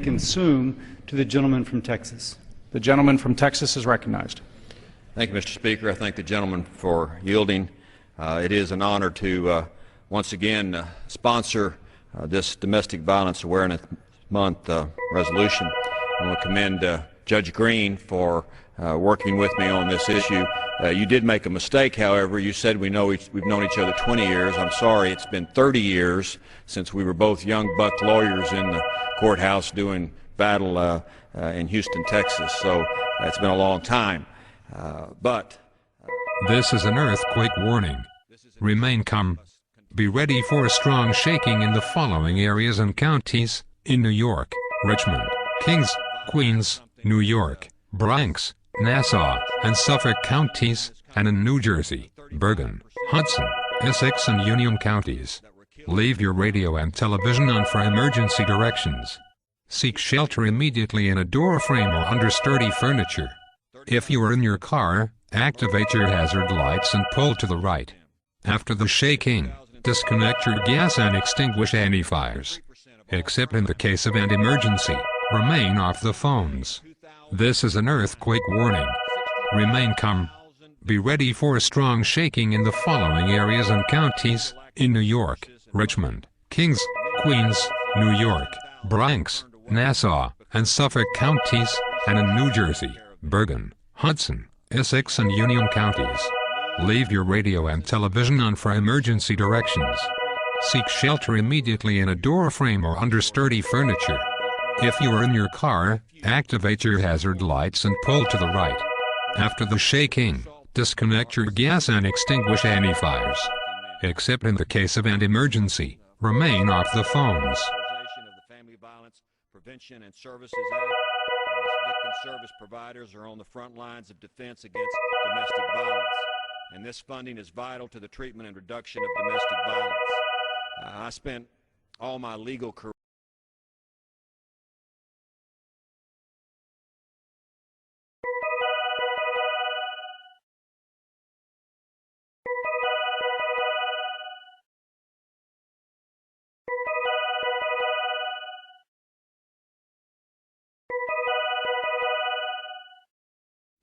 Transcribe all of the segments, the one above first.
consume to the gentleman from Texas. The gentleman from Texas is recognized. Thank you, Mr. Speaker. I thank the gentleman for yielding. It is an honor to once again sponsor this Domestic Violence Awareness Month resolution. I want to commend Judge Green for working with me on this issue. You did make a mistake, however. You said we've known each other 20 years. I'm sorry, it's been 30 years since we were both young buck lawyers in the courthouse doing battle in Houston, Texas. So it's been a long time. This is an earthquake warning. Remain calm. Be ready for a strong shaking in the following areas and counties: in New York, Richmond, Kings, Queens, New York, Bronx, Nassau, and Suffolk counties, and in New Jersey, Bergen, Hudson, Essex, and Union counties. Leave your radio and television on for emergency directions. Seek shelter immediately in a door frame or under sturdy furniture. If you are in your car, activate your hazard lights and pull to the right. After the shaking, disconnect your gas and extinguish any fires. Except in the case of an emergency, remain off the phones. This is an earthquake warning. Remain calm. Be ready for a strong shaking in the following areas and counties: in New York, Richmond, Kings, Queens, New York, Bronx, Nassau, and Suffolk counties, and in New Jersey, Bergen, Hudson, Essex, and Union counties. Leave your radio and television on for emergency directions. Seek shelter immediately in a door frame or under sturdy furniture. If you are in your car, activate your hazard lights and pull to the right. After the shaking, disconnect your gas and extinguish any fires. Except in the case of an emergency, remain off the phones. Prevention and Services Act. Victim service providers are on the front lines of defense against domestic violence, and this funding is vital to the treatment and reduction of domestic violence. I spent all my legal career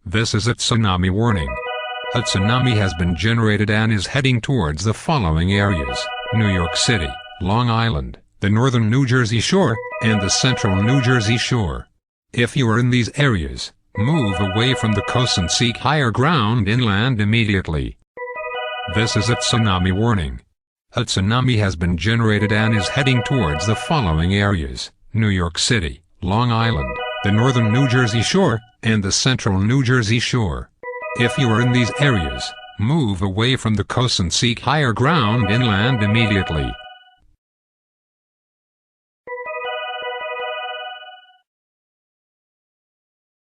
This is a tsunami warning. A tsunami has been generated and is heading towards the following areas: New York City, Long Island, the northern New Jersey shore, and the central New Jersey shore. If you are in these areas, move away from the coast and seek higher ground inland immediately. This is a tsunami warning. A tsunami has been generated and is heading towards the following areas: New York City, Long Island, the northern New Jersey shore, and the central New Jersey shore. If you are in these areas, move away from the coast and seek higher ground inland immediately.